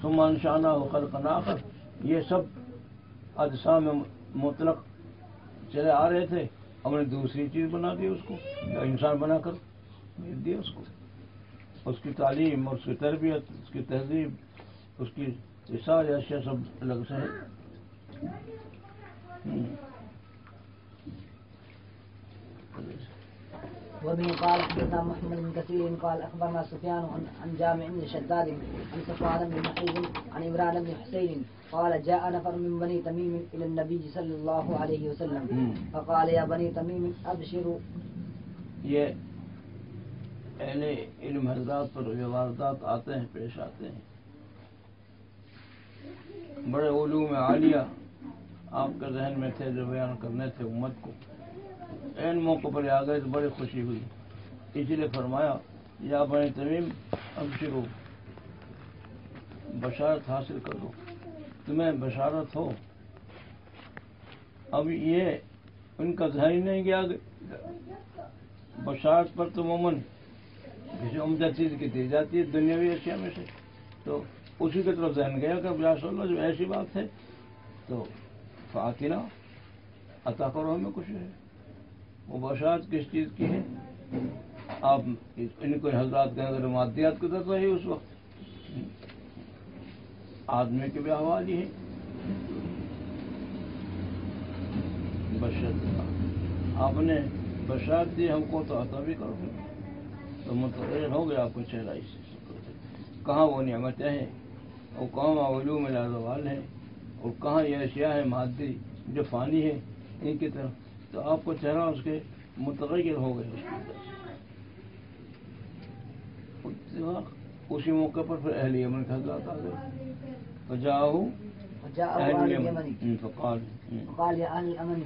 ثم انشأناه خلقا آخر، یہ سب اجسام مطلق چلے آ رہے تھے، ہم نے دوسری چیز بنا دی اس کو، انسان بنا کر بھیج دیا اس کو. اس کی تعلیم اور اس کی تربیت، اس کی تہذیب، اس کی یہ ساری اشیاء سب الگ سے ہیں. وابن قال حدثنا محمد بن كثير قال اخبرنا سفيان عن جامع بن شداد عن صفوان بن محيط عن عمران بن حسين قال جاء نفر من بني تميم الى النبي صلى الله عليه وسلم فقال يا بني تميم ابشروا. یہ اہل علم حضرات پر یہ واردات آتے ہیں، پیش آتے ہیں. بڑے علوم عالیہ آپ کے ذہن میں تھے جو بیان کرنے تھے امت کو، این موقع پر آ گئے تو بڑی خوشی ہوئی. اسی لیے فرمایا یا بنی تمیم ابشرو، بشارت حاصل کر لو، تمہیں بشارت ہو. اب یہ ان کا ذہن ہی نہیں گیا. بشارت پر تو عموماً کسی عمدہ چیز کی دی جاتی ہے دنیاوی اشیاء میں سے، تو اسی کی طرف ذہن گیا کہ یا رسول اللہ جو ایسی بات ہے تو فاتنا عطا کرو ہمیں کچھ ہے. وہ بشارت کس چیز کی ہے؟ آپ ان کو حضرات کے نظر مادیات کو تو ہی اس وقت آدمی کے بھی احوال ہی ہے. بشارت آپ نے بشارت دی ہم کو تو عطا بھی کرو گے، تو متغیر ہو گیا آپ کو چہرہ اس سے. کہاں وہ نعمتیں ہیں اور کہاں علوم لازوال ہیں اور کہاں یہ اشیاء ہے مادی جو فانی ہے ان کی طرف، تو آپ کو چہرہ اس کے متغیر ہو گئے. اسی موقع پر پھر اہل یمن کے حضرات آ گئے. فجاءوا اہل یمن فقال يا اهل الامن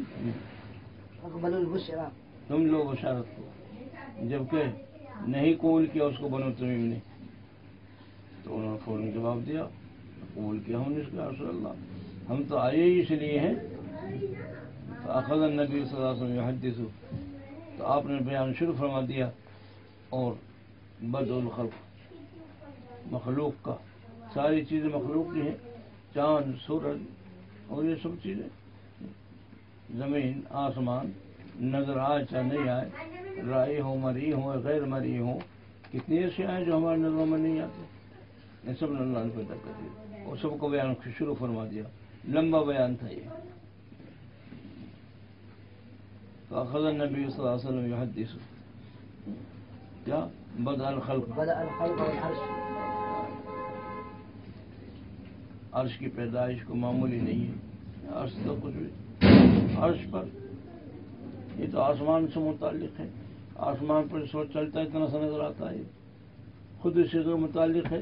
اقبلوا البشرى، تم لوگ بشارت کو، جبکہ نہیں قبول کیا اس کو بنو تمیم نے. تو انہوں نے فوراً جواب دیا، قبول کیا ہم نے اس کا رسول اللہ، ہم تو آئے ہی اس لیے ہیں. فاخذ النبی صلی اللہ علیہ وسلم یحدث، تو آپ نے بیان شروع فرما دیا. اور بدء الخلق، مخلوق کا، ساری چیزیں مخلوق کی ہیں، چاند سورج اور یہ سب چیزیں، زمین آسمان، نظر آئے چاہے نہیں آئے، رائی ہو مری ہو غیر مری ہو، کتنی اشیاء ہیں جو ہماری نظروں میں نہیں آتی، یہ سب اللہ نے پیدا کر دیا اور سب کو بیان شروع فرما دیا. لمبا بیان تھا یہ. فأخذ النبی صلی اللہ علیہ وسلم یحدث، کیا بدء الخلق والعرش. عرش کی پیدائش کو معمولی نہیں ہے. عرش تو کچھ بھی، عرش پر یہ تو آسمان سے متعلق ہے. آسمان پر سو چلتا ہے اتنا سا نظر آتا ہے، خود اسی سے متعلق ہے.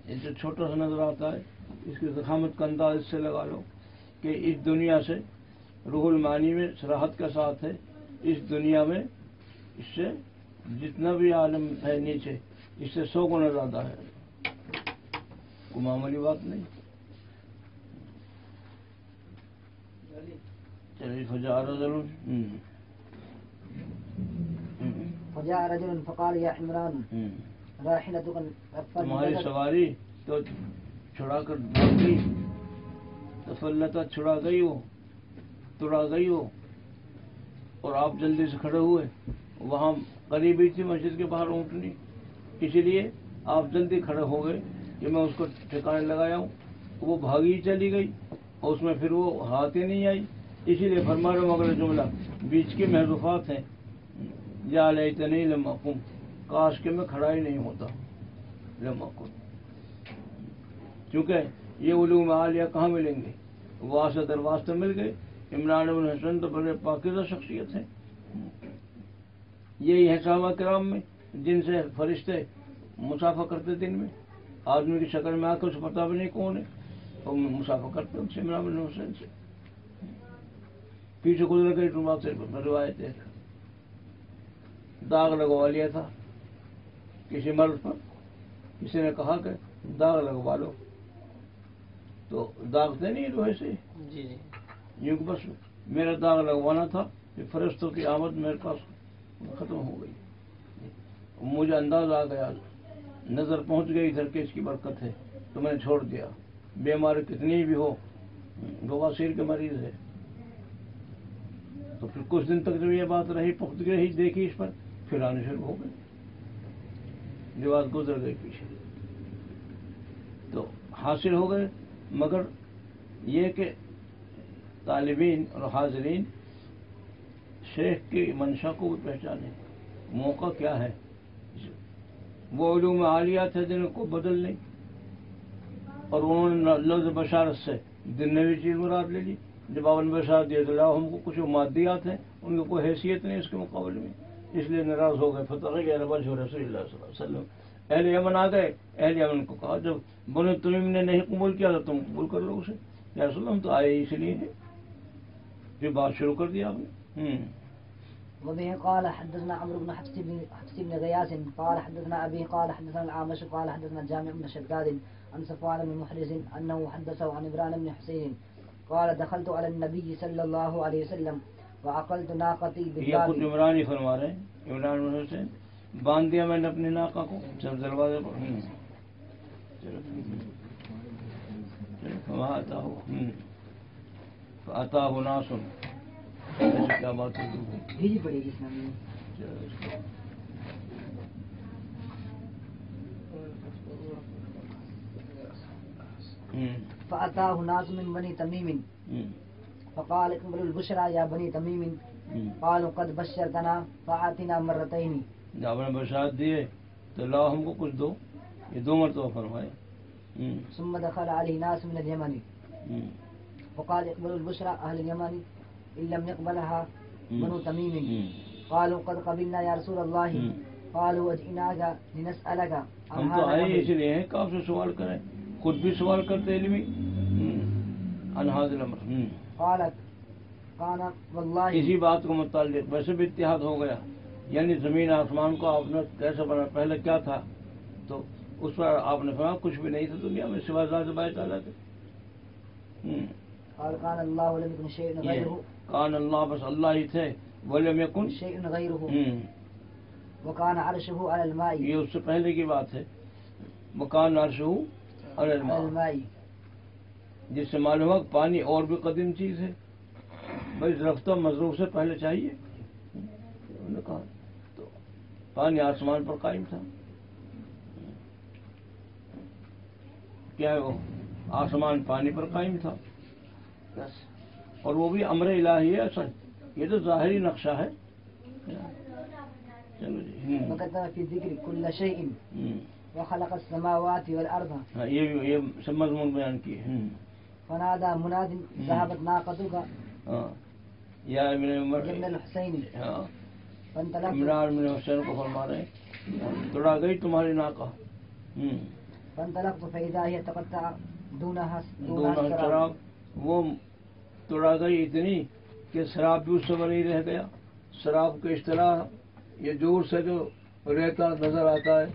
یہ جو چھوٹا سا نظر آتا ہے اس کی ضخامت کا انداز اس سے لگا لو کہ اس دنیا سے روح المعانی میں صراحت کے ساتھ ہے. اس دنیا میں اس سے جتنا بھی عالم ہے نیچے اس سے 100 گنا زیادہ ہے. کوئی معمولی بات نہیں. چلیے فجاء رجل فقال يا عمران راحلتك تمہاری سواری تو چھڑا کر بھاگ گئی، تفلتا چھڑا گئی ہو، توڑا گئی ہو، اور آپ جلدی سے کھڑے ہوئے. وہاں قریب ہی تھی مسجد کے باہر اونٹنی، اسی لیے آپ جلدی کھڑے ہو گئے کہ میں اس کو ٹھکانے لگایا ہوں. وہ بھاگی چلی گئی اور اس میں پھر وہ ہاتھ ہی نہیں آئی. اسی لیے فرما رہا ہوں اگلا جملہ بیچ کے محذوفات ہیں. یا لیتنی لم اقم، کاش کہ میں کھڑا ہی نہیں ہوتا. لم اقم، کیونکہ یہ علوم عالیہ کہاں ملیں گے؟ واسطہ در واسطہ مل گئے. عمران بن حسین تو بڑے پاکیزہ شخصیت ہیں. یہی ہے صحابہ کرام میں جن سے فرشتے مسافہ کرتے دن میں، آدمی کی شکل میں آ کر اسے پتہ بھی نہیں کون ہے، اور مسافہ کرتے ان سے عمران بن حسین سے. پیچھے گزر گئی بات سے روایت ہے، داغ لگوا لیا تھا کسی مرد پر. کسی نے کہا کہ داغ لگوا لو، تو داغتے نہیں لوہے سے، یوں کہ بس میرا داغ لگوانا تھا کہ فرشتوں کی آمد میرے پاس ختم ہو گئی. مجھے انداز آ گیا، نظر پہنچ گئی ادھر کہ اس کی برکت ہے. تو میں نے چھوڑ دیا، بیماری کتنی بھی ہو، بواسیر کے مریض ہے۔ تو پھر کچھ دن تک جب یہ بات رہی، پختگی رہی، دیکھی اس پر، پھر آنے شروع ہو گئے، جو بات گزر گئی پیچھے، تو حاصل ہو گئے۔ مگر یہ کہ طالبین اور حاضرین شیخ کی منشا کو بھی پہچانے، موقع کیا ہے۔ وہ علوم عالیہ تھے جن کو بدل نہیں، اور انہوں نے لفظ بشارت سے دنیوی چیز مراد لے لی۔ جب آپ نے بشارت دیا تو ہم کو کچھ مادیات ہیں، ان کی کوئی حیثیت نہیں اس کے مقابلے میں، اس لیے ناراض ہو گئے۔ فتح وجہ رسول اللہ صلی اللہ علیہ وسلم، اہل یمن آ گئے۔ اہل یمن کو کہا جب بنو تمیم نے نہیں قبول کیا تو تم قبول کر لو اسے، یا رسول اللہ ہم تو آئے اس لیے ہیں۔ پھر بات شروع کر دیا آپ نے۔ وبه قال حدثنا عمرو بن حفص بن غياث قال حدثنا أبي قال حدثنا الأعمش قال حدثنا جامع بن شداد عن صفوان بن محرز أنه حدثه عن عمران بن حسين قال دخلت على النبي صلى الله عليه وسلم وعقلت ناقتي یہ خود بالباب. عمران ہی فرما رہے ہیں، عمران بن حسین، باندھ دیا میں نے اپنی ناقہ کو جب دروازے پر، وہاں آتا ہو آتا ہو ناسن، ایسے کیا بات ہے؟ بھیجی پڑے گی اس میں. فأتاه ناس من بني تميم فقال اقبلوا البشرى يا بني تميم قالوا قد بشرتنا فآتنا مرتين. جب آپ نے بشارت دیے تو لاؤ ہم کو کچھ دو، یہ دو مرتبہ فرمائے۔ ثم دخل عليه ناس من اليمن فقال اقبلوا البشرى أهل اليمن إن لم يقبلها بنو تميم قالوا قد قبلنا يا رسول الله قالوا وجئناك لنسألك ہم تو آئے اس لیے ہیں کہ آپ سے سوال کریں، خود بھی سوال کرتے علمی عن هذا الامر۔ قالت قال والله اسی بات کو متعلق ویسے بھی اتحاد ہو گیا، یعنی زمین آسمان کو آپ نے کیسے بنا، پہلے کیا تھا، تو اس پر آپ نے فرمایا کچھ بھی نہیں تھا دنیا میں سوائے ذات باری تعالیٰ کے۔ قال كان الله ولم يكن شيء غيره کان اللہ، بس اللہ ہی تھے، ولم یکن شيء غيره وكان عرشه على الماء. یہ اس سے پہلے کی بات ہے، مکان عرشہ علی الماء، جس سے معلوم ہے پانی اور بھی قدیم چیز ہے، بھائی رفتہ مضروف سے پہلے چاہیے، انہوں نے کہا تو پانی آسمان پر قائم تھا۔ کیا ہے وہ آسمان پانی پر قائم تھا، اور وہ بھی امر الہی ہے اصل، یہ تو ظاہری نقشہ ہے۔ چلو جی، وكتب في ذكر كل شيء وخلق السماوات والأرض. ہاں یہ سب مضمون بیان کیے۔ فنادى مناد ذهبت ناقتك ہاں یا ابن عمر، ابن الحسين ہاں فانطلقت عمران بن حسین کو فرما رہے ہیں توڑا گئی تمہاری ناقہ، فانطلقت فإذا هي تقطع دونها دونوں السراب. شراب، وہ توڑا گئی اتنی کہ شراب بھی اس سے بنی رہ گیا۔ شراب کے اصطلاح یہ دور سے جو ریتا نظر آتا ہے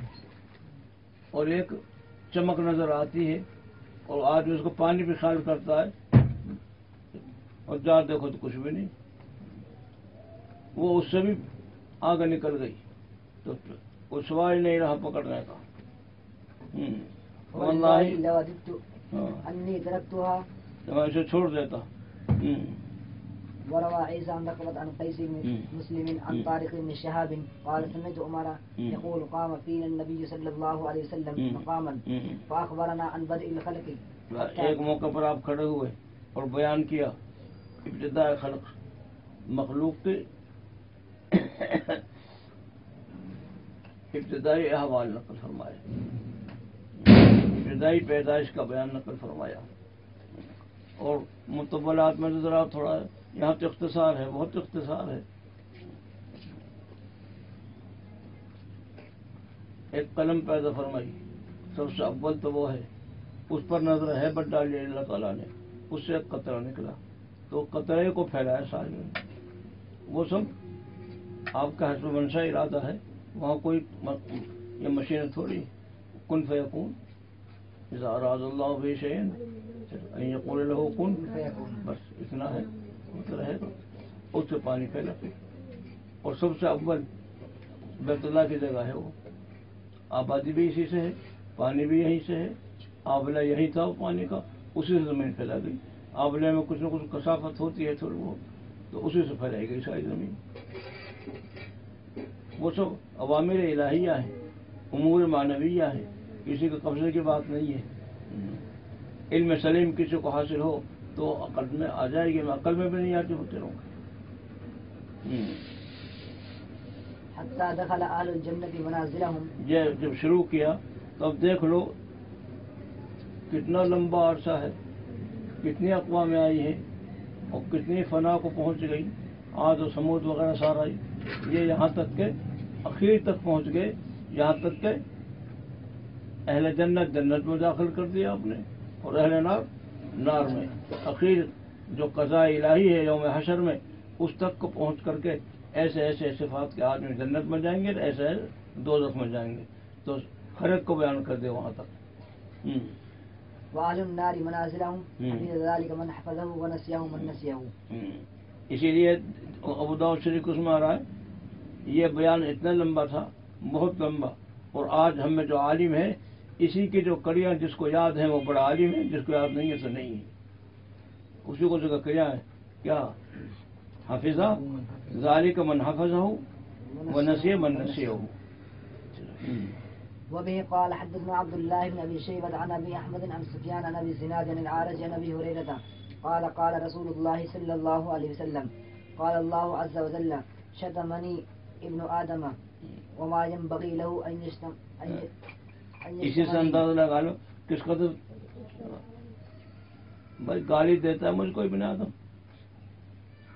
اور ایک چمک نظر آتی ہے، اور آدمی اس کو پانی بھی خیال کرتا ہے، اور جہاں دیکھو تو کچھ بھی نہیں، وہ اس سے بھی آگے نکل گئی، تو وہ سوال نہیں رہا پکڑنے کا۔ والله لو وددت ہاں أني تركتها. تو میں اسے چھوڑ دیتا۔ وروى عيسى عن رقبة عن قيس بن مسلم عن طارق بن شهاب قال سمعت عمر يقول قام فينا النبي صلى الله عليه وسلم مقاما فأخبرنا عن بدء الخلق. ایک موقع پر آپ کھڑے ہوئے اور بیان کیا ابتداء خلق، مخلوق کے ابتدائی احوال نقل فرمائے، ابتدائی پیدائش کا بیان نقل فرمایا، اور متبلات میں ذرا تھوڑا یہاں تو اختصار ہے، بہت اختصار ہے۔ ایک قلم پیدا فرمائی، سب سے اول تو وہ ہے، اس پر نظر ہے بٹ ڈالی اللہ تعالیٰ نے، اس سے ایک قطرہ نکلا، تو قطرے کو پھیلایا سارے میں، وہ سب آپ کا حسب منشا ارادہ ہے، وہاں کوئی یہ مشین تھوڑی، کن فیکون، اذا اراد اللہ بہ شیئا ان یقول لہ کن، بس اتنا ہے، مطلب ہے اس سے پانی پھیلا، اور سب سے اول بیت اللہ کی جگہ ہے، وہ آبادی بھی اسی سے ہے، پانی بھی یہیں سے ہے، آبلہ یہی تھا پانی کا، اسی سے زمین پھیلا گئی. آبلے میں کچھ نہ کچھ کثافت ہوتی ہے تھوڑی بہت، تو اسی سے پھیلائی گئی ساری زمین. وہ سب عوامر الہیہ ہیں، امور معنویہ ہیں، کسی کے قبضے کی بات نہیں ہے. علم سلیم کسی کو حاصل ہو تو عقل میں آ جائے گی، عقل میں بھی نہیں آتی ہوتے رہوں. حتى دخل أهل الجنة منازلهم. یہ جب شروع کیا تو اب دیکھ لو کتنا لمبا عرصہ ہے، کتنی اقوام آئی ہیں اور کتنی فنا کو پہنچ گئی. عاد و سمود وغیرہ سارا یہ یہاں تک کہ اخیر تک پہنچ گئے، یہاں تک کہ اہل جنت جنت میں داخل کر دیا آپ نے، اور اہل نار نار میں. اخیر جو قضاء الہی ہے یوم حشر میں، اس تک کو پہنچ کر کے ایسے ایسے صفات کے آدمی جنت میں جائیں گے، ایسے دوزخ میں جائیں گے. تو ہر ایک کو بیان کر دے وہاں تک. وأهل النار منازلهم حفظ ذلك من حفظه ونسيه من نسيه. اسی لیے ابو داؤد شریف اس میں آ رہا ہے یہ بیان اتنا لمبا تھا، بہت لمبا، اور آج ہم میں جو عالم ہے اسی کی جو کڑیاں جس کو یاد ہیں وہ بڑا عالم ہے، جس کو یاد نہیں ہے تو نہیں ہے. اسی کو جگہ کڑیاں ہے کیا حافظہ ذالک من حفظہ ونسی من نسیہ. وبه قال حدثنا عبد الله بن ابي شيبه عن ابي احمد عن سفيان عن ابي زناد عن العارج عن ابي هريره قال قال رسول الله صلى الله عليه وسلم قال الله عز وجل شتمني ابن آدم وما ينبغي له ان يشتم اسی سے اندازہ لگا لو کس قدر بھائی گالی دیتا ہے مجھ کو ابن آدم،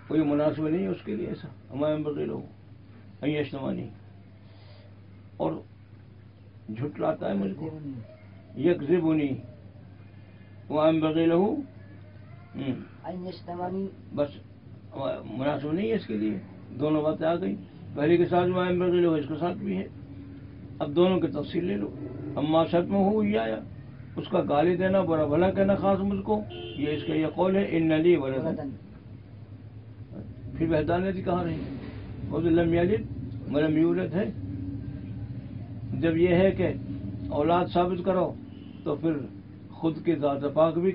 کوئی مناسب نہیں ہے اس کے لیے ایسا. وما ينبغي له ان يشتمني، اور جھٹلاتا ہے مجھ کو. یکذبنی وما ينبغي له ان يشتمني، بس مناسب نہیں ہے اس کے لیے. دونوں باتیں آ گئی، پہلے کے ساتھ وما ينبغي له اس کے ساتھ بھی ہے. اب دونوں کی تفصیل لے لو. اما شتم ہو یا اس کا گالی دینا، برا بھلا کہنا خاص مجھ کو، یہ اس کا یہ قول ہے ان لی ولدا. پھر وحدانیت کہاں رہی؟ وہ تو لم یلد ولم یولد ہے. جب یہ ہے کہ اولاد ثابت کرو تو پھر خود کی ذات پاک بھی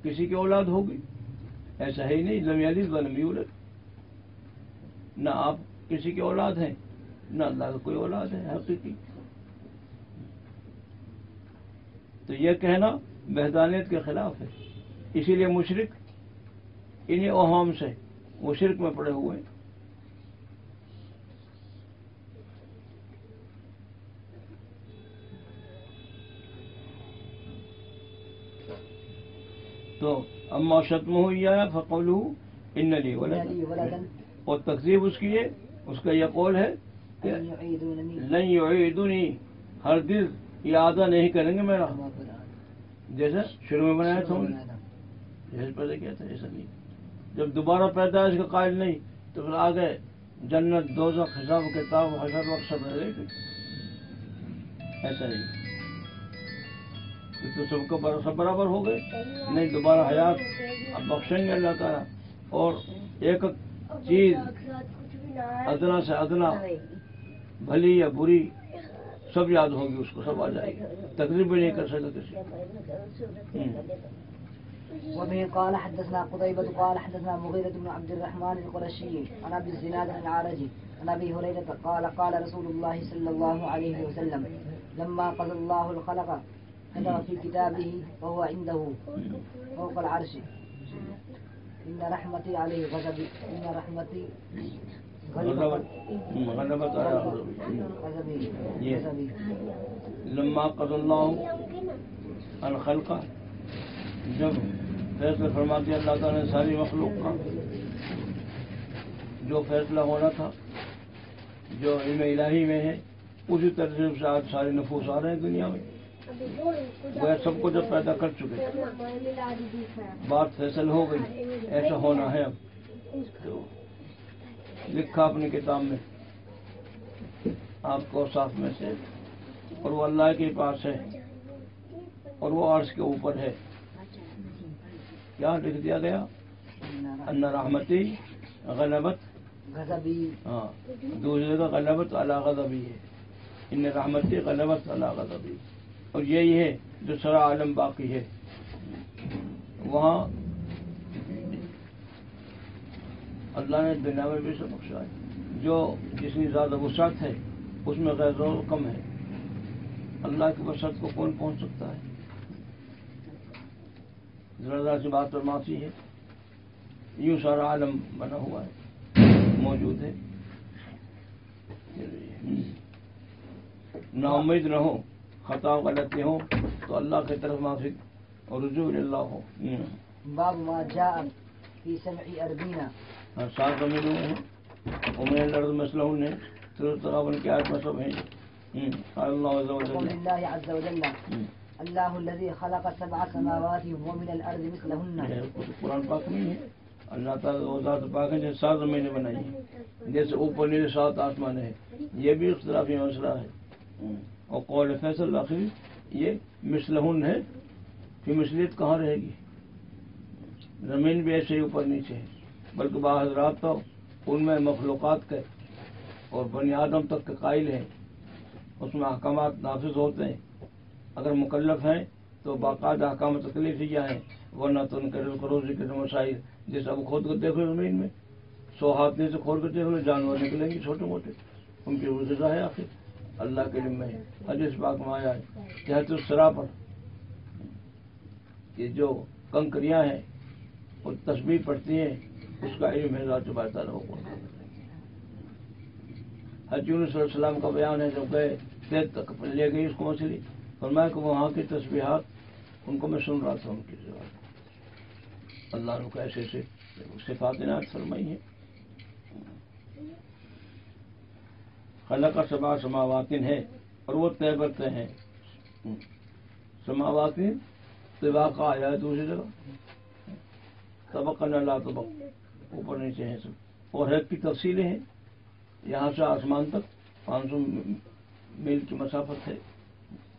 کسی کی اولاد ہوگی، ایسا ہے ہی نہیں. لم یلد ولم یولد، نہ آپ کسی کی اولاد ہیں نہ اللہ کا کوئی اولاد ہے حقیقی. تو یہ کہنا وحدانیت کے خلاف ہے. اسی لیے مشرک انہیں اوہام سے وہ شرک میں پڑے ہوئے ہیں. تو اما شتمہ یا فقولہ ان لی ولدا، اور تکذیب اس کی ہے، اس کا یہ قول ہے کہ لن یعیدنی، ہرگز اعادہ نہیں کریں گے میرا، جیسا شروع میں بنایا تھا جیسے پہلے کیا تھا ایسا نہیں. جب دوبارہ پیدائش کا قائل نہیں تو پھر آگے جنت دوزخ حساب کتاب حشر وقت سب رہے گی، ایسا نہیں. تو سب کو سب برابر ہو گئے نہیں، دوبارہ حیات اب بخشیں گے اللہ تعالیٰ. اور ایک چیز ادنا سے ادنا بھلی یا بری سب یاد ہوگی، اس کو سب آ جائے گی، تقریب بھی نہیں کر سکتا کسی. وبه قال حدثنا قتيبة قال حدثنا مغيرة بن عبد الرحمن القرشي عن ابي الزناد عن العارج عن ابي هريرة قال قال رسول الله صلى الله عليه وسلم لما قضى الله الخلق كتب في كتابه وهو عنده فوق العرش ان رحمتي عليه غضبي ان رحمتي غلبت غضبی. لما قضى اللہ الخلق، جب فیصلہ فرما دیا اللہ تعالیٰ نے ساری مخلوق کا، جو فیصلہ ہونا تھا جو علم الہی میں ہے اسی ترتیب سے آج سارے نفوس آ رہے ہیں دنیا میں. وہ سب کو جب پیدا کر چکے بات فیصل ہو گئی، ایسا ہونا ہے. اب تو لکھا اپنی کتاب میں آپ کو صاف میں سے، اور وہ اللہ کے پاس ہے اور وہ عرش کے اوپر ہے. کیا لکھ دیا گیا؟ ان رحمتی غلبت غضبی. ہاں، دوسرے کا غلبت علی غضبی ہے. ان رحمتی غلبت علی غضبی. اور یہی ہے جو سارا عالم باقی ہے. وہاں اللہ نے دنیا میں بھی سب بخشا ہے. جو جتنی زیادہ وسعت ہے اس میں غیر و کم ہے. اللہ کی وسعت کو کون پہنچ سکتا ہے؟ ذرا سی بات پر معافی ہے. یوں سارا عالم بنا ہوا ہے، موجود ہے. نا امید نہ ہو، خطا غلطی ہو تو اللہ کی طرف معافی اور رجوع اللہ ہو. باب ما جاء في سمع أربينا. سات زمینوں ہیں ومن الارض مثلهن ہے. سورۃ تغابن کی آیت میں سب ہیں. قال اللہ عز قول وجل الله عز وجل الله الذي خلق سبع سماوات ومن الأرض مثلهن. قرآن پاک نہیں ہے. اللہ تعالیٰ وہ ذات پاک ہے جیسے 7 زمینیں بنائی ہیں، جیسے اوپر نیچے 7 آسمان ہیں. یہ بھی اختلافی مسئلہ ہے. اور قول فیصل آخری یہ مثلہن ہے کہ مثلیت کہاں رہے گی؟ زمین بھی ایسے ہی اوپر نیچے ہے، بلکہ بعض حضرات تو ان میں مخلوقات کے اور بنی آدم تک کے قائل ہیں. اس میں احکامات نافذ ہوتے ہیں. اگر مکلف ہیں تو باقاعدہ احکام تکلیف ہی کیا ہیں، ورنہ تو ان کے رزق روزی کے مسائل جیسے اب کھود کر دیکھو زمین میں 100 ہاتھ سے کھود کر دیکھو جانور نکلیں گے چھوٹے موٹے. ان کی روزہ ہے آخر اللہ کے علم میں ہے. حدیث پاک میں آیا ہے کہ حضرت السرا پر یہ جو کنکریاں ہیں اور تسبیح پڑھتی ہیں اس کا علم ہے ذات باری تعالیٰ کو. حضرت یونس صلی اللہ علیہ وسلم کا بیان ہے جب گئے دیر تک لے گئی اس کو مچھلی، فرمایا کہ وہاں کی تسبیحات ان کو میں سن رہا تھا ان کی زبان. اللہ نے ایسے ایسے صفات عنایت فرمائی ہیں. خلق سبع سماوات ہے اور وہ طے کرتے ہیں. سماوات طباق آیا ہے دوسری جگہ طبق لا طبق اوپر نیچے ہیں سب. اور ایک کی تفصیلیں ہیں. یہاں سے آسمان تک 500 میل کی مسافت ہے.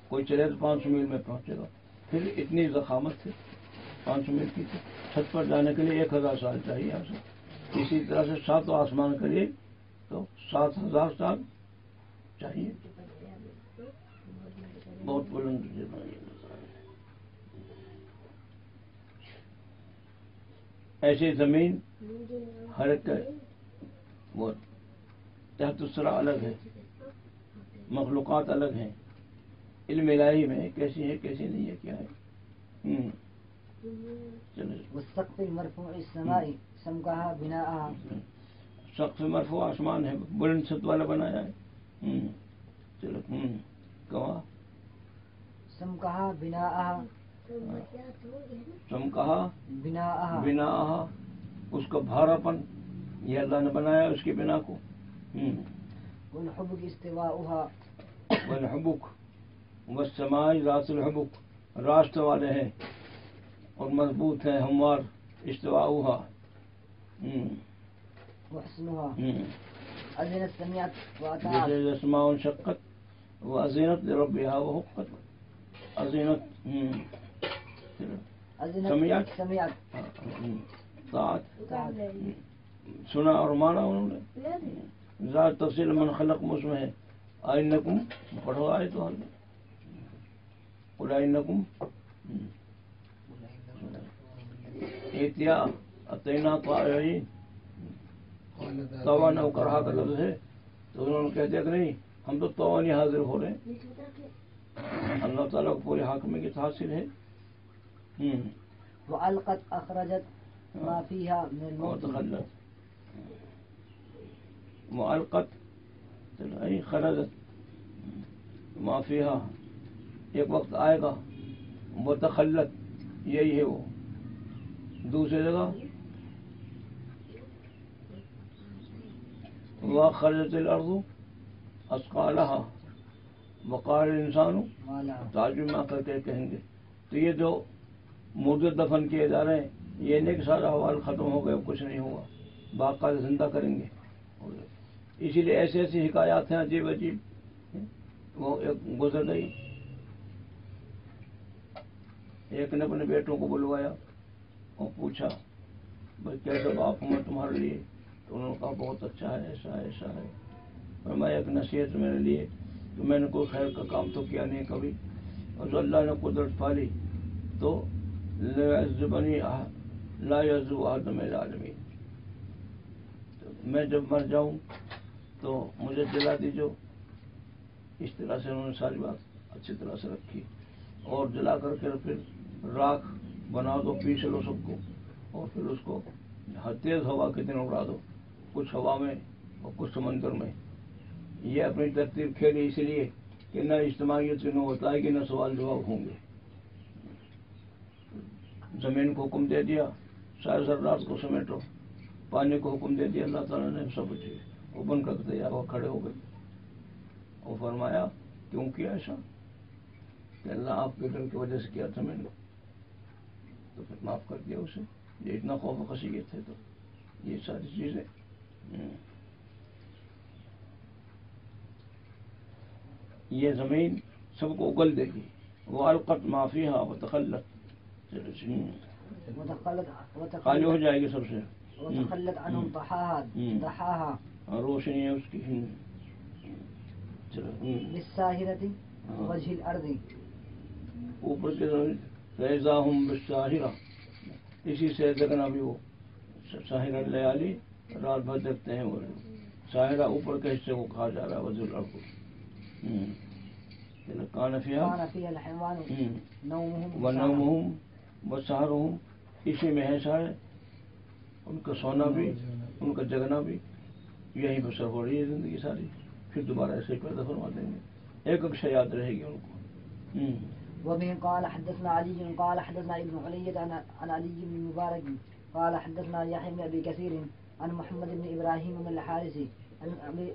کوئی چلے تو 500 میل میں پہنچے گا. پھر اتنی ضخامت ہے 500 میل کی. چھت پر جانے کے لیے 1000 سال چاہیے یہاں سے. اسی طرح سے 7 آسمان کے لیے تو 7000 سال چاہیے. بہت بلند. ایسی زمین ہر ایک وہ تحت السرا الگ ہے، مخلوقات الگ ہیں. علم الہی میں کیسی ہے کیسی نہیں ہے کیا ہے. والسقف المرفوع السماء سمكها بناءها. سقف مرفوع آسمان ہے بلند چھت والا بنایا ہے. چلو کہا سمكها بناءها. سمكها بناءها اس کا بھاراپن یہ اللہ نے بنایا اس کی بنا کو. والحبك استواؤها. والحبك والسماء ذات الحبك راست والے ہیں اور مضبوط ہیں ہموار. استواؤها وحسنها. أذنت سمعت وأطاعت. جیسے السماء انشقت وأذنت لربها وحقت. أذنت سمعت طاعت سنا اور مانا انہوں نے. ذات تفصیل من خلق میں اس میں ہے. آئنکم پڑھو آئے تو اولئنکم ایتیا اتینا طائعین. توان او کرہا کا لفظ ہے تو انہوں نے کہتے کہ نہیں ہم تو توانی حاضر ہو رہے ہیں. اللہ تعالیٰ کو پورے حاکمیت حاصل ہے. وألقت أخرجت ما فيها من الموت. وتخلت وألقت أي خرجت ما فيها ایک وقت آئے گا. وتخلت یہی ہے وہ. دوسری جگہ وأخرجت الأرض أثقالها وقال الإنسان تعجب میں کر کے کہیں گے. تو یہ جو مردے دفن کیے جا رہے ہیں یہ نہیں کہ سارا حوال ختم ہو گیا کچھ نہیں ہوا، باقاعدہ زندہ کریں گے. اسی لیے ایسی ایسی حکایات ہیں عجیب عجیب. وہ ایک گزر گئی، ایک نے اپنے بیٹوں کو بلوایا اور پوچھا بھائی کیسا باپ ہوں میں تمہارے لیے؟ تو انہوں نے کہا بہت اچھا ہے ایسا ایسا ہے. اور میں ایک نصیحت میرے لیے کہ میں نے کوئی خیر کا کام تو کیا نہیں کبھی اور جو اللہ نے قدرت پالی تو لا يعذب احد من العالمین، میں جب مر جاؤں تو مجھے جلا دیجو۔ اس طرح سے انہوں نے ساری بات اچھی طرح سے رکھی، اور جلا کر کے پھر راکھ بنا دو، پیس لو سب کو، اور پھر اس کو تیز ہوا کے دن اڑا دو، کچھ ہوا میں اور کچھ سمندر میں۔ یہ اپنی ترتیب کھیلی اس لیے کہ نہ اجتماعیت کی نہ ہوتا ہے کہ نہ سوال جواب ہوں گے۔ زمین کو حکم دے دیا سارے ذرات کو سمیٹو، پانی کو حکم دے دیا اللہ تعالیٰ نے، سب وہ بن کر تیار ہو کھڑے ہو گئے، اور فرمایا کیوں کیا ایسا؟ کہ اللہ آپ کے ڈر کی وجہ سے کیا تھا میں نے، تو پھر معاف کر دیا اسے۔ یہ اتنا خوف و خشیت ہے، تو یہ ساری چیزیں یہ زمین سب کو اگل دے گی۔ وَأَلْقَتْ مَا فِيهَا وَتَخَلَّتْ، خالی ہو جائے گی سب سے، وتخلت عنهم ضحاها روشنی ہے اس کی۔ بالساهرة وجه الأرض، اوپر کے فَإِذَا هُمْ بِالسَّاهِرَةِ، اسی سے دیکھنا بھی وہ ساحرہ لیالی، رات بھر دیکھتے ہیں وہ ساحرہ اوپر کے حصے کو کہا جا رہا ہے، وجه الأرض۔ كان فيها الحيوان نومهم ونومهم وسحرهم، اسی میں ہے سارے، ان کا سونا بھی ان کا جگنا بھی، یہیں پر سر ہو رہی ہے زندگی ساری، پھر دوبارہ ایسے ہی پیدا فرما دیں گے، ایک شے یاد رہے گی ان کو۔ وبه قال حدثنا علي قال حدثنا ابن علية عن علي بن مبارك قال حدثنا يحيى بن ابي كثير عن محمد بن ابراهيم بن الحارث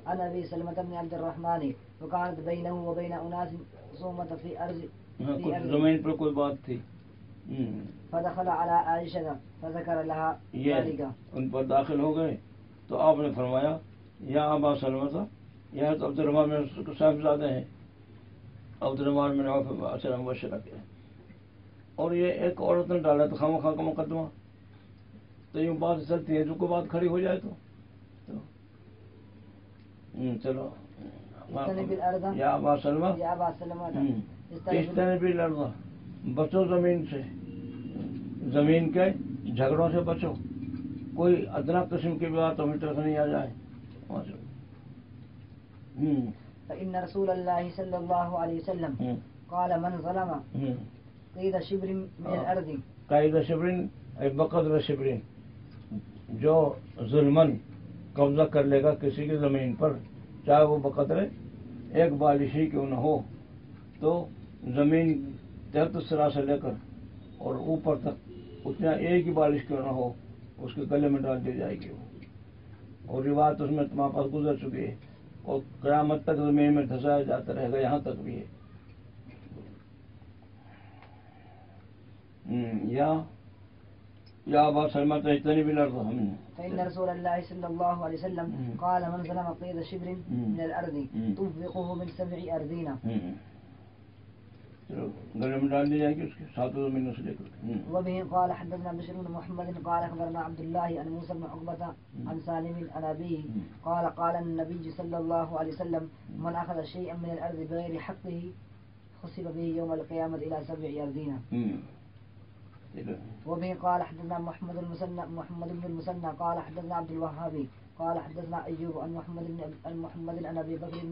عن ابي سلمة بن عبد الرحمن وكانت بينه وبين اناس صومة في ارض زمین پر کوئی بات تھی، فدخل على عائشة فذكر لها ذلك، ان پر داخل ہو گئے تو آپ نے فرمایا یا ابا سلمہ، یہ تو عبد الرحمن میں صاحبزادے ہیں، عبد الرحمن میں اچھا مبشرہ کے، اور یہ ایک عورت نے ڈالا تو خواہ کا مقدمہ، تو یوں بات چلتی ہے، جو کوئی بات کھڑی ہو جائے تو چلو یا ابا سلمہ استنبی لڑنا، بچو زمین سے، زمین کے جھگڑوں سے بچو، کوئی ادنا قسم کی بات ہمیں طرف نہیں آ جائے۔ فإن رسول الله صلى الله عليه وسلم قال من ظلم قيد شبر من الأرض، قید شبرین بقدر شبرین، جو ظلمن قبضہ کر لے گا کسی کی زمین پر، چاہے وہ بقدر ایک بالش ہی کیوں نہ ہو، تو زمین تحت سرا سے لے کر اور اوپر تک اتنا ایک ہی بالش کیوں نہ ہو، اس کے گلے میں ڈال دی جائے گی وہ، اور روایت اس میں تمہارے پاس گزر چکی ہے، اور قیامت تک زمین میں دھسایا جاتا رہے گا، یہاں تک بھی ہے۔ یا ابا سلمہ تجتنب الارض، فإن رسول الله صلى الله عليه وسلم قال من ظلم قيد شبر من الأرض طوقه من 7 أرضين، گلے میں ڈال دی جائے گی اس کے 7 زمینوں سے لے کر۔ وبه قال حدثنا بشر بن محمد قال اخبرنا عبد الله عن موسى بن عقبة عن سالم عن أبيه قال قال النبي صلى الله عليه وسلم من أخذ شيئا من الأرض بغير حقه خسف به يوم القيامة إلى 7 أرضين۔ وبه قال حدثنا محمد بن المثنى قال حدثنا عبد الوهاب قال حدثنا أيوب عن محمد عن أبي بكر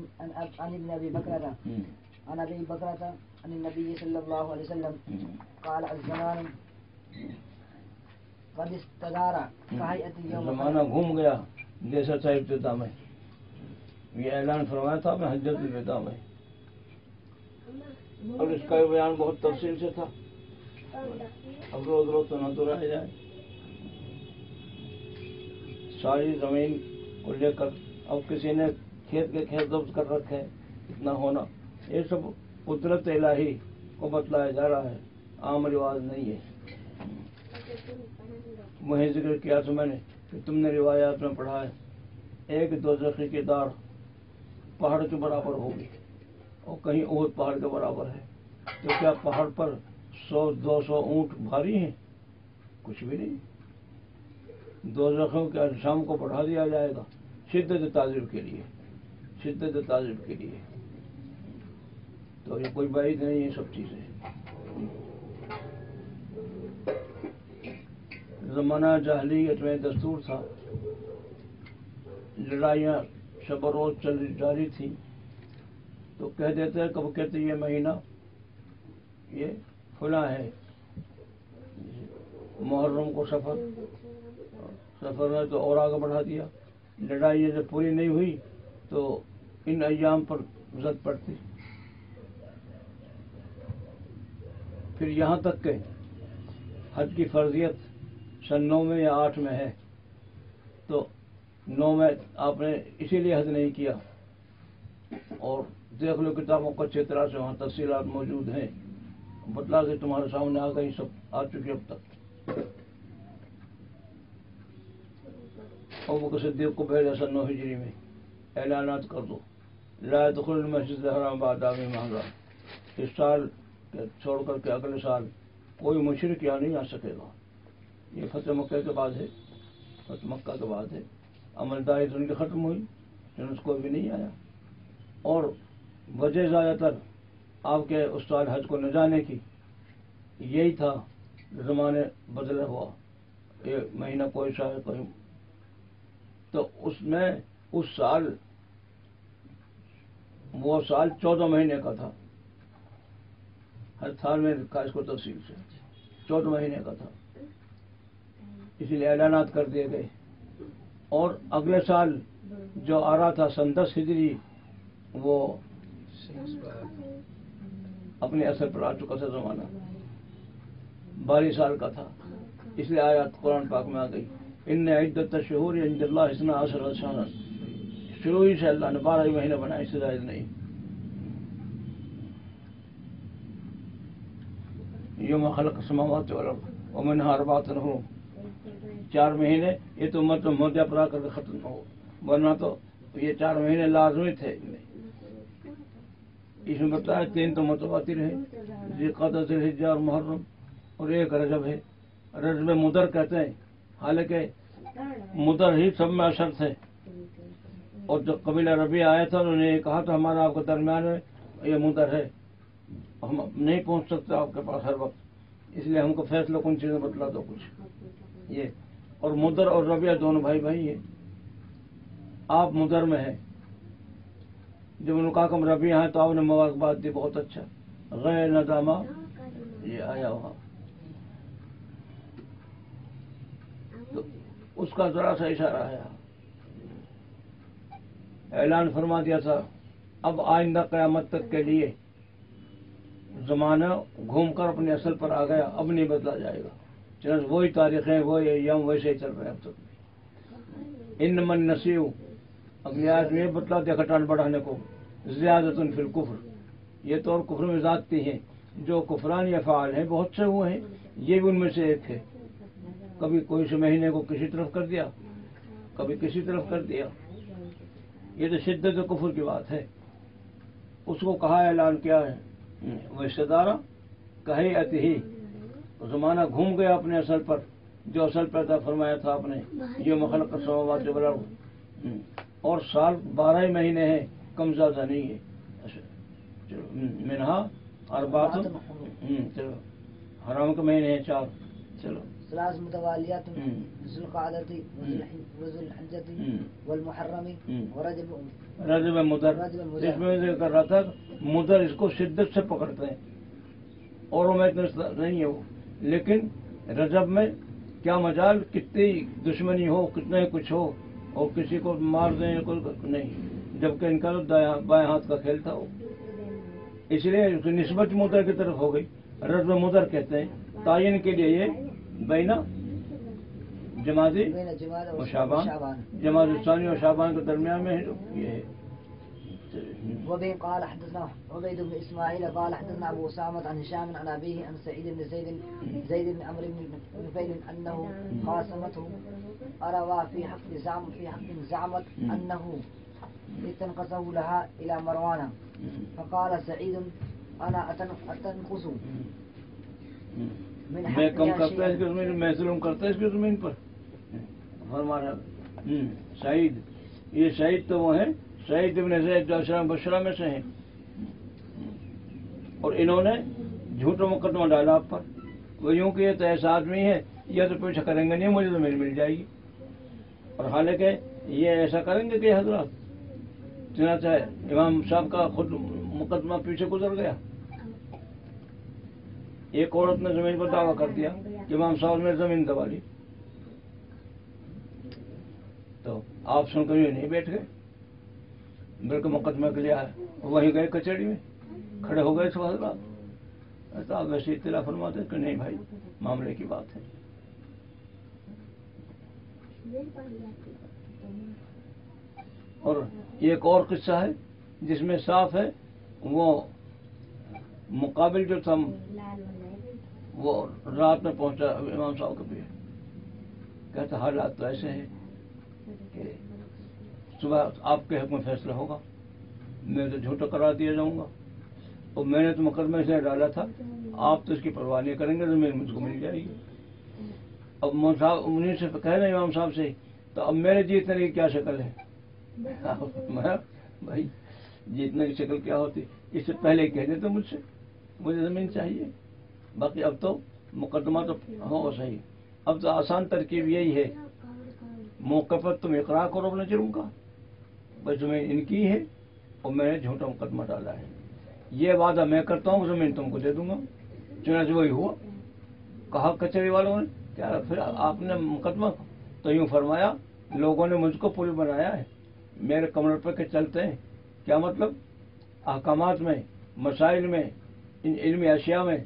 عن ابن أبي بكرة عن أبي بكرة عن النبي صلى الله عليه وسلم قال الزمان قد استدار كهيئة اليوم، زمانہ گھوم گیا جیسا تھا ابتدا میں، یہ اعلان فرمایا تھا میں حجت الوداع میں، اور اس کا بیان بہت تفصیل سے تھا، اب روز روز تو نہ تو رہ جائے، ساری زمین کو لے کر اب کسی نے کھیت کے کھیت ضبط کر رکھے، اتنا ہونا، یہ سب قدرت الہی کو بتلایا جا رہا ہے، عام رواج نہیں ہے۔ وہیں ذکر کیا تو میں نے کہ تم نے روایات میں پڑھا ہے ایک دوزخی کی دار پہاڑ کے برابر ہوگی، اور کہیں احد پہاڑ کے برابر ہے، تو کیا پہاڑ پر 100-200 اونٹ بھاری ہیں؟ کچھ بھی نہیں۔ دوزخوں کے اجسام کو بڑھا دیا جائے گا شدت تعذیب کے لیے، شدت تعذیب کے لیے۔ تو یہ کوئی بعید نہیں، یہ سب چیزیں زمانہ جاہلیت میں دستور تھا، لڑائیاں شب و روز جاری تھیں، تو کہہ دیتے کب کہتے یہ مہینہ یہ فلاں ہے، محرم کو سفر میں تو اور آگے بڑھا دیا، لڑائی جب پوری نہیں ہوئی تو ان ایام پر زد پڑتی۔ پھر یہاں تک کہ حج کی فرضیت سن 9 میں یا 8 میں ہے، تو 9 میں آپ نے اسی لیے حج نہیں کیا، اور دیکھ لو کتابوں کو اچھی طرح سے وہاں تفصیلات موجود ہیں، بتلا کے تمہارے سامنے آ گئی، سب آ چکی اب تک۔ ابو بکر صدیق کو بھیجا سن 9 ہجری میں، اعلانات کر دو لا يدخل المسجد الحرام بعد عام هذا، اس سال چھوڑ کر کے اگلے سال کوئی مشرک یہاں نہیں آ سکے گا۔ یہ فتح مکہ کے بعد ہے، فتح مکہ کے بعد ہے، عملداری تو ان کی ختم ہوئی، چنانچہ کوئی بھی نہیں آیا، اور وجہ زیادہ تر آپ کے استاد حج کو نہ جانے کی یہی تھا، زمانے بدلے ہوا، یہ مہینہ کوئی سا ہے کوئی، تو اس میں اس سال وہ سال 14 مہینے کا تھا، ہر سال میں لکھا اس کو تفصیل سے 14 مہینے کا تھا، اسی لیے اعلانات کر دیے گئے، اور اگلے سال جو آ رہا تھا سن 10 ہجری وہ اپنے اثر پر آ چکا تھا، زمانہ 22 سال کا تھا، اس لیے آیات قرآن پاک میں آ گئی، ان عدت الشہور عند اللہ 12 شہرا، شروع ہی سے اللہ نے 12 مہینے بنائے، اس سے زائد نہیں۔ یوم خلق السماوات والارض ومنها 4 حرم، 4 مہینے، یہ تو مطلب مدعا پر آ کر کے ختم نہ ہو، ورنہ تو یہ 4 مہینے لازمی تھے، اس میں بتایا 3 تو متواتر ہیں، ذوالقعدہ، ذوالحجہ اور محرم، اور 1 رجب ہے، رجب مدر کہتے ہیں، حالانکہ مدر ہی سب میں اشر تھے، اور جب قبیلہ ربیع آیا تھا انہوں نے یہ کہا تھا ہمارا آپ کے درمیان میں یہ مدر ہے، ہم نہیں پہنچ سکتے آپ کے پاس ہر وقت، اس لیے ہم کو فیصلہ کن چیزیں بتلا دو کچھ، یہ اور مدر اور ربیع دونوں بھائی ہیں، آپ مدر میں ہیں، جب انہوں نے کہا کہ ہم ربیع ہیں تو آپ نے مبارکباد دی، بہت اچھا، غیر ندامہ یہ آیا وہاں، تو اس کا ذرا سا اشارہ ہے، اعلان فرما دیا تھا اب آئندہ قیامت تک کے لیے زمانہ گھوم کر اپنے اصل پر آ گیا، اب نہیں بدلا جائے گا، چنانچہ وہی تاریخیں وہی ایام ویسے ہی چل رہے ہیں اب تک۔ انما النسیء، اگلی آیت میں یہ بتلا دیا گھٹان بڑھانے کو، زیادۃ فی الکفر، یہ تو اور کفر میں زیادتی ہیں، جو کفرانی افعال ہیں بہت سے ہوئے ہیں، یہ بھی ان میں سے ایک ہے، کبھی کوئی سے مہینے کو کسی طرف کر دیا، کبھی کسی طرف کر دیا، یہ تو شدت کفر کی بات ہے، اس کو کہا اعلان کیا ہے، وہ استدارہ کہی اتی ہی، زمانہ گھوم گیا اپنے اصل پر، جو اصل پیدا فرمایا تھا آپ نے، یہ مخلق السماوات والارض، اور سال 12 ہی مہینے ہیں، کم زیادہ نہیں ہے، منہا اربعۃ، چلو حرام کے مہینے ہیں 4، چلو 3 متوالیات، ذو القعدہ وذو الحجۃ والمحرم رجب مدر، اس میں ذکر رہا تھا مدر اس کو شدت سے پکڑتے ہیں، اوروں میں اتنا نہیں ہے وہ، لیکن رجب میں کیا مجال، کتنی دشمنی ہو، کتنا کچھ ہو، اور کسی کو مار دیں کوئی نہیں، جبکہ ان کا بائیں ہاتھ کا کھیل تھا وہ، اس لیے اس کی نسبت مدر کی طرف ہو گئی، رجب مدر کہتے ہیں، تعین کے لیے یہ بینا جمادی و شعبان، جمادی الثانی اور شعبان کے درمیان میں یہ ہے۔ وبه قال حدثنا عبيد بن اسماعيل قال حدثنا ابو اسامه عن هشام عن ابيه عن سعيد بن زيد بن عمرو بن نفيل انه خاصمته اروى في حق زعمت انه تنقصه لها الى مروان، فقال سعيد انا اتنقص میں کم کرتا ہے اس کی زمین، میں ظلم کرتا ہے اس کی زمین پر، فرمایا سعید، یہ سعید تو وہ ہیں سعید ابن زید جو اشرا بشرا میں سے ہیں، اور انہوں نے جھوٹا مقدمہ ڈالا آپ پر، وہ یوں کہ یہ تو ایسا آدمی ہے، یہ تو پیچھے کریں گے نہیں، مجھے زمین مل جائے گی، اور حالانکہ یہ ایسا کریں گے کہ حضرات چنانچہ امام صاحب کا خود مقدمہ پیچھے گزر گیا۔ ایک عورت نے زمین پر دعویٰ کر دیا کہ امام صاحب نے زمین دبا لی، تو آپ سن کر یہ نہیں بیٹھ گئے، بلکہ مقدمہ کے لیے آئے، وہیں گئے کچہری میں کھڑے ہو گئے سب حضرات، آپ ویسے اطلاع فرماتے کہ نہیں بھائی معاملے کی بات ہے۔ اور ایک اور قصہ ہے جس میں صاف ہے، وہ مقابل جو تھا وہ رات میں پہنچا امام صاحب کے پیچھے، کہتا حالات تو ایسے ہیں کہ صبح آپ کے حق میں فیصلہ ہوگا، میں تو جھوٹا قرار دیا جاؤں گا، اور میں نے تو مقدمہ سے ڈالا تھا، آپ تو اس کی پرواہ نہیں کریں گے، زمین مجھ کو مل جائے گی۔ اب انہیں سے کہنا امام صاحب سے، تو اب میرے جیتنے کی کیا شکل ہے؟ بھائی جیتنے کی شکل کیا ہوتی؟ اس سے پہلے کہہ دیتے مجھ سے مجھے زمین چاہیے، باقی اب تو مقدمہ تو ہوگا صحیح۔ اب تو آسان ترکیب یہی ہے، موقع پر تم اقرار کرو اپنے جرم کا، بس زمین ان کی ہے اور میں نے جھوٹا مقدمہ ڈالا ہے، یہ وعدہ میں کرتا ہوں زمین تم کو دے دوں گا۔ چنانچہ وہی ہوا، کہا کچہری والوں نے کیا پھر آپ نے مقدمہ تو یوں فرمایا، لوگوں نے مجھ کو پل بنایا ہے میرے کمر پہ کے چلتے ہیں، کیا مطلب؟ احکامات میں، مسائل میں، ان علمی اشیاء میں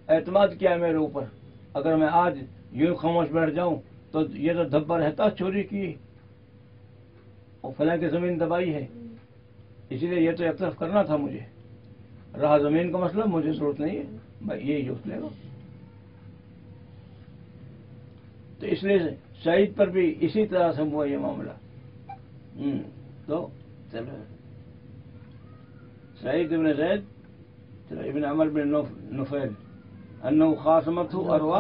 اعتماد کیا ہے میرے اوپر، اگر میں آج یوں خاموش بیٹھ جاؤں تو یہ تو دھبا رہتا چوری کی اور فلاں کی زمین دبائی ہے، اسی لیے یہ تو اعتراف کرنا تھا مجھے، رہا زمین کا مسئلہ مجھے ضرورت نہیں ہے، بھائی یہی اس لے گا۔ تو اس لیے سعید پر بھی اسی طرح سے ہوا یہ معاملہ۔ تو چلو سعید بن زید ابن عمر بن نفیل انه خاصمته اروى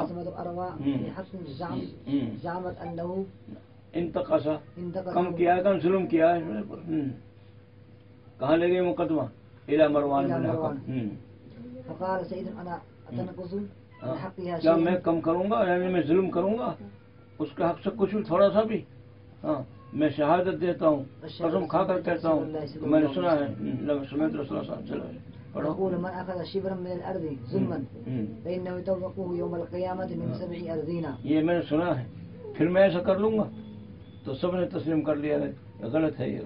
زعمت انه انتقص کم کیا ہے، کم ظلم کیا ہے، کہاں لے گئے مقدمہ؟ الى مروان بن حکم۔ فقال سعید انا اتنقص من حقها کیا میں کم کروں گا، یعنی میں ظلم کروں گا اس کے حق سے کچھ بھی، تھوڑا سا بھی؟ ہاں میں شہادت دیتا ہوں، قسم کھا کر کہتا ہوں کہ میں نے سنا ہے، سمیت رسول اللہ صلی اللہ علیہ وسلم۔ يقول من أخذ شبرا من الأرض ظلما فإنه يطوقه يوم القيامة من 7 أرضين۔ یہ میں نے سنا ہے، پھر میں ایسا کر لوں گا تو سب نے تسلیم کر لیا ہے، غلط ہے یہ۔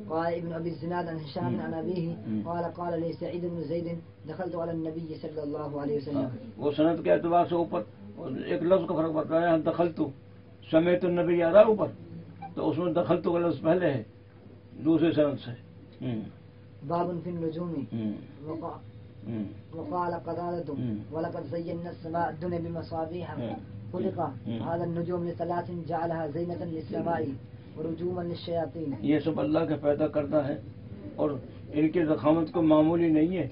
قال ابن أبي الزناد عن هشام عن أبيه قال قال لي سعيد بن زيد دخلت على النبي صلى الله عليه وسلم۔ وہ سند کے اعتبار سے اوپر ایک لفظ کا فرق پڑتا ہے، دخلت سمیت النبی آ رہا ہے اوپر، تو اس میں دخلت کا لفظ پہلے ہے دوسرے سند سے۔ باب في النجوم وقال قتادة ولقد زينا السماء الدنيا بمصابيح خلق هذا النجوم لثلاث جعلها زينة للسماء ورجوما للشياطين۔ یہ سب اللہ کا پیدا کرتا ہے اور ان کی ضخامت کو معمولی نہیں ہے،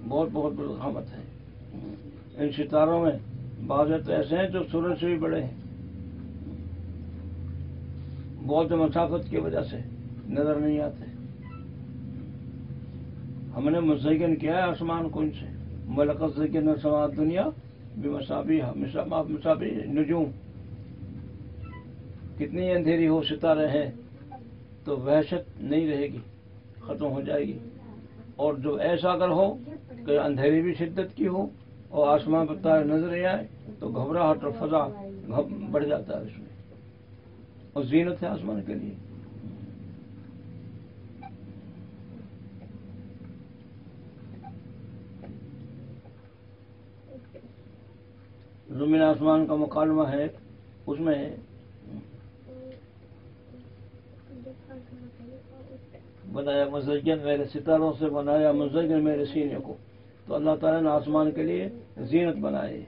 بہت بہت ضخامت ہے۔ ان ستاروں میں بعض تو ایسے ہیں جو سورج سے بھی بڑے ہیں، بہت مسافت کی وجہ سے نظر نہیں آتے۔ ہم نے مزین کیا ہے آسمان کو ان سے، ملکت زینا السماء الدنیا بمصابیح مصابیح نجوم، کتنی اندھیری ہو ستارے ہیں تو وحشت نہیں رہے گی، ختم ہو جائے گی، اور جو ایسا اگر ہو کہ اندھیری بھی شدت کی ہو اور آسمان پر تارے نظر نہیں آئے تو گھبراہٹ اور فضا بڑھ جاتا ہے اس میں، اور زینت ہے آسمان کے لیے۔ زمین آسمان کا مکالمہ ہے، اس میں بنایا مزین میرے ستاروں سے، بنایا مزین میرے سینے کو، تو اللہ تعالیٰ نے آسمان کے لیے زینت بنائی۔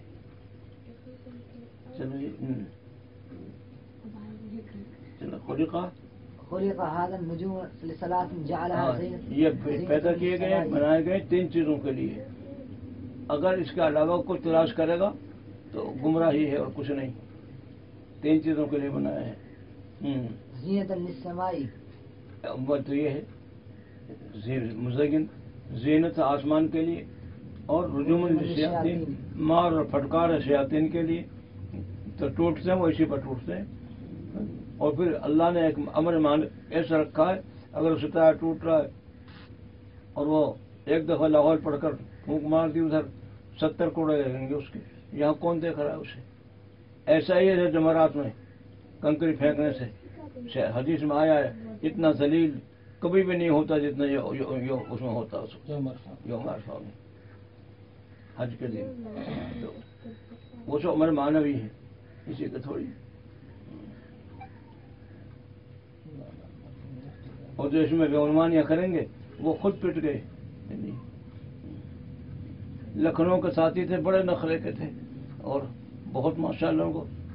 چلو خلق هذا النجوم لثلاث جعلها زينة، یہ پیدا کیے گئے، بنائے گئے 3 چیزوں کے لیے، اگر اس کے علاوہ کچھ تلاش کرے گا تو گمراہی ہے اور کچھ نہیں، 3 چیزوں کے لیے بنایا ہے۔ زینة للسماء، تو یہ ہے مزین زینت آسمان کے لیے اور رجوم الشیاطین مار اور پھٹکار ہے شیاطین کے لیے، تو ٹوٹتے ہیں وہ اسی پر ٹوٹتے ہیں۔ اور پھر اللہ نے ایک امر مان ایسا رکھا ہے، اگر اس طرح ٹوٹ رہا ہے اور وہ ایک دفعہ لاہور پڑھ کر پھونک مار دی، ادھر 70 کوڑے لگیں گے اس کے، یہاں کون دیکھ رہا ہے اسے؟ ایسا ہی ہے جمرات میں کنکری پھینکنے سے حدیث میں آیا ہے اتنا ذلیل کبھی بھی نہیں ہوتا جتنا یہ اس میں ہوتا یوم عرفہ میں حج کے دن، تو وہ سب امر معنوی ہے، اسی کا تھوڑی۔ اور جو اس میں بےعنوانیاں کریں گے وہ خود پٹ گئے۔ لکھنؤ کے ساتھی تھے، بڑے نخرے کے تھے، اور بہت ماشاءاللہ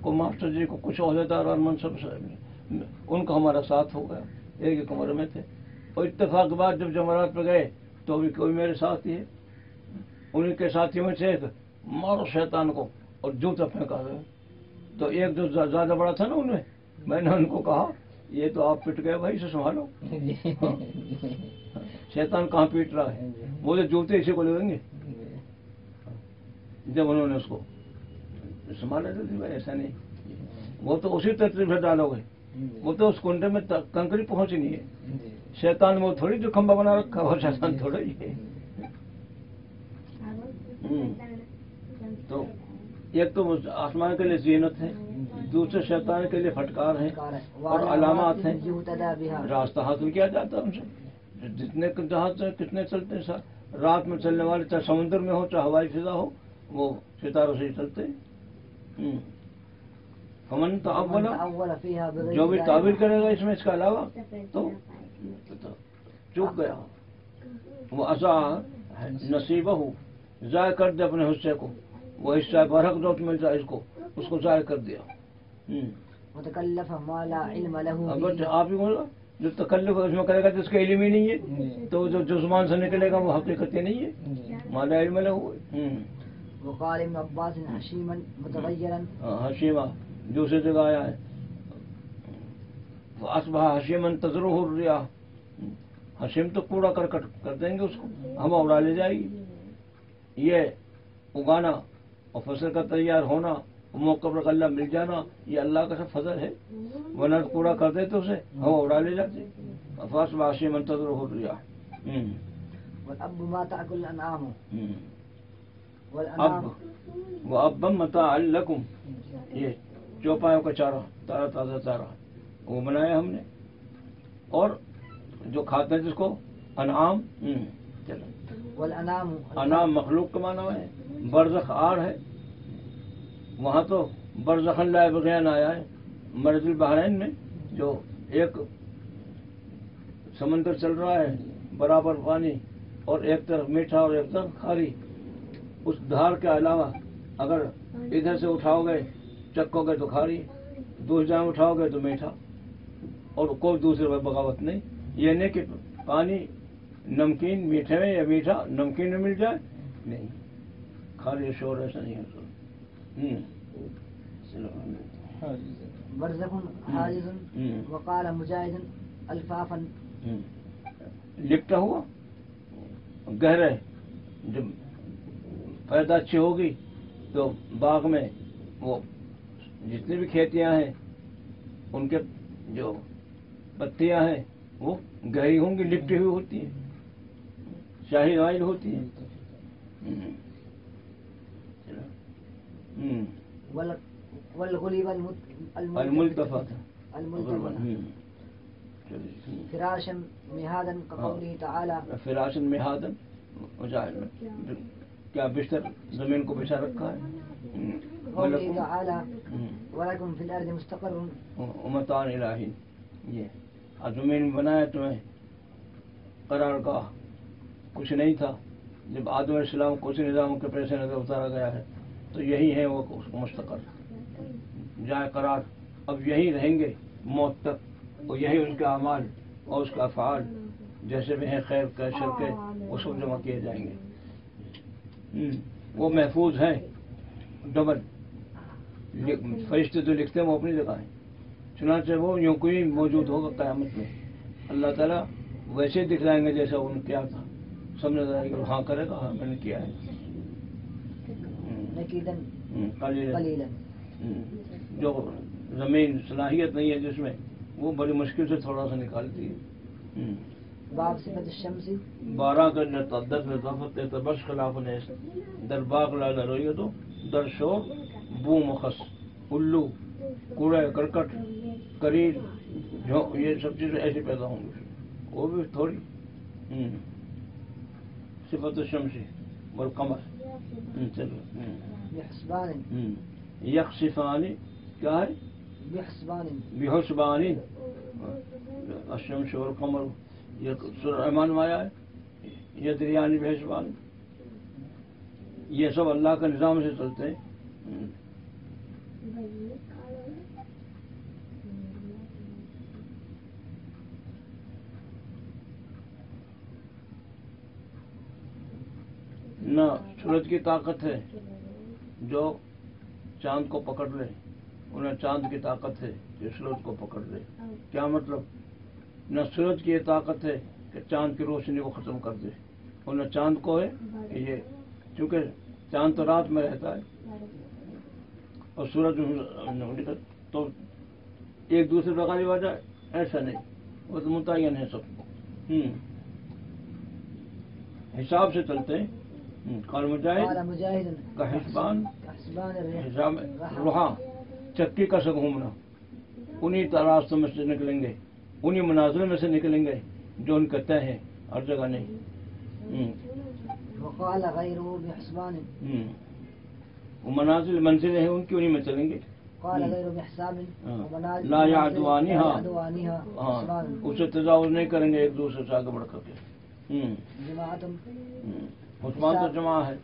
کو ماسٹر جی کو کچھ عہدیدار اور منصب سے ان کا ہمارا ساتھ ہو گیا، ایک ہی کمرے میں تھے۔ اور اتفاق کے بعد جب جمعرات پہ گئے تو بھی کوئی میرے ساتھ ہی ہے، انہیں کے ساتھیوں میں سے ایک مارو شیطان کو اور جوتا پھینکا گیا۔ تو ایک جو زیادہ بڑا تھا نا ان میں نے ان کو کہا یہ تو آپ پٹ گئے بھائی، اسے سنبھالو۔ شیطان کہاں پیٹ رہا ہے، وہ جو جوتے اسی کو لگیں گے۔ جب انہوں نے اس کو سنبھالا تو بھائی ایسا نہیں، وہ تو اسی ترتیب سے ڈالو گے، وہ تو اس کنڈے میں کنکری پہنچی نہیں ہے۔ شیطان وہ تھوڑی جو کھمبا بنا رکھا، وہ شیطان تھوڑا ہی ہے۔ تو ایک تو آسمان کے لیے زینت ہے، دوسرے شیطان کے لیے پھٹکار ہیں اور علامات ہیں، راستہ حاصل کیا جاتا ہے ان سے۔ جتنے جہاز کتنے چلتے ہیں، رات میں چلنے والے چاہے سمندر میں ہو چاہے ہوائی فضا ہو، وہ ستاروں سے ہی چلتے ہیں۔ فمن تعول، جو بھی تعویل کرے گا اس میں اس کا علاوہ تو چوک گیا، وہ عصا نصیبہ ضائع کر دے اپنے حصے کو، وہ حصہ برحق جو مل جائے اس کو ضائع کر دیا۔ متکلف ما لا علم له، اگر آپ ہی بولا جو تکلف اس میں کرے گا جس کا علم ہی نہیں ہے، تو جو زبان سے نکلے گا وہ حقیقت ہی نہیں ہے، ما لا علم له۔ وقال ابن عباس حشیما متغیرا، حشیمہ دوسری جگہ آیا ہے، اصبح حشیما تذروه الرياح، حشیم تو کوڑا کرکٹ کر دیں گے اس کو، ہوا اڑا لے جائے گی۔ یہ اگانا اور فصل کا تیار ہونا، موقع پر غلہ مل جانا، یہ اللہ کا سب فضل ہے، ورنہ کوڑا کر دیتے اسے، ہوا اڑا لے جاتے۔ فاصبح حشیما تذروه الرياح۔ والاب ما تاكل الانعام، اب وہ اب متاعا لکم، یہ چوپایوں کا چارہ، تازہ تازہ چارہ وہ بنایا ہم نے، اور جو کھاتے ہیں جس کو انعام۔ چلو، والانعام انعام مخلوق کا معنی ہے، برزخ آڑ ہے، وہاں تو برزخ لا یبغیان آیا ہے، مرج البحرین میں جو ایک سمندر چل رہا ہے برابر پانی، اور ایک طرف میٹھا اور ایک طرف کھاری، اس دھار کے علاوہ اگر ادھر سے اٹھاؤ گے چکو گے تو کھاری، دوسری جگہ اٹھاؤ گے تو میٹھا، اور کوئی دوسرے پر بغاوت نہیں۔ یہ نہیں کہ پانی نمکین میٹھے میں یا میٹھا نمکین میں مل جائے، نہیں، کھاری شور ایسا نہیں ہے۔ برزخ حاجز، وقال مجاہد الفافا، لپٹا ہوا گہرے، جب پیدا اچھی ہوگی تو باغ میں وہ جتنی بھی کھیتیاں ہیں ان کے جو پتیاں ہیں وہ گہری ہوں گی، لپٹی ہوئی ہوتی ہیں، شاہی غائل ہوتی ہیں۔ والغلیب الملتفت، فراشا مہادا كقوله تعالى، فراشا مہادا، کیا بستر زمین کو بچھا رکھا ہے۔ قوله تعالى ولكم في الارض مستقر ومتاع الہ، یہ زمین میں بنایا تمہیں قرار گاہ، کچھ نہیں تھا، جب آدم علیہ السلام کو اسی نظام کے پیش نظر اتارا گیا ہے تو یہی ہے وہ اس کو مستقر جائے قرار، اب یہی رہیں گے موت تک، اور یہی ان کے اعمال اور اس کا افعال جیسے بھی ہیں خیر کا شر کے وہ سب جمع کیے جائیں گے۔ وہ محفوظ ہیں ڈبل، فرشتے جو لکھتے ہیں وہ اپنی جگہ ہیں، چنانچہ وہ یوں کوئی موجود ہوگا قیامت میں، اللہ تعالیٰ ویسے دکھلائیں گے جیسا ان کیا تھا، سمجھ آئے گا ہاں کرے گا، ہاں میں نے کیا ہے. نکیدن قلیلا. جو زمین صلاحیت نہیں ہے جس میں، وہ بڑی مشکل سے تھوڑا سا نکالتی ہے. باب صفت الشمس 12 کا تعدد میں ضافت تبش خلاف نیس در باغ لا رویتو در شور بو مخص الو کوڑا کرکٹ کریل جو یہ سب چیزیں ایسی پیدا ہوں گی، وہ بھی تھوڑی. صفت الشمس والقمر. چلو. بحسبان یخصفان کیا ہے؟ بحسبان بحسبان. الشمس والقمر یہ سورہ رحمان میں آیا ہے، یہ دریانی بحسبان. یہ سب اللہ کا نظام سے چلتے ہیں. نہ سورج کی طاقت ہے جو چاند کو پکڑ لے، انہیں چاند کی طاقت ہے جو سورج کو پکڑ لے. کیا مطلب؟ نہ سورج کی یہ طاقت ہے کہ چاند کی روشنی کو ختم کر دے، اور نہ چاند کو ہے کہ یہ، چونکہ چاند تو رات میں رہتا ہے اور سورج تو ایک دوسرے پہ غالب آ جائے، ایسا نہیں، وہ تو متعین ہے سب، حساب سے چلتے ہیں. قال مجاہد کا حسبان حساب روحا، چکی کا سے گھومنا، انہی راستوں میں سے نکلیں گے، انہی مناظروں میں سے نکلیں گے جو ان کا طے ہے، ہر جگہ نہیں. وقال غیرہ بحسبان، وہ منازل منزلیں ہیں ان کی، انہی میں چلیں گے. قال غیر بحساب لا یعدوانہا، ہاں اسے تجاوز نہیں کریں گے ایک دوسرے سے آگے بڑھ کر کے. جماعت حسبان تو جمع ہے.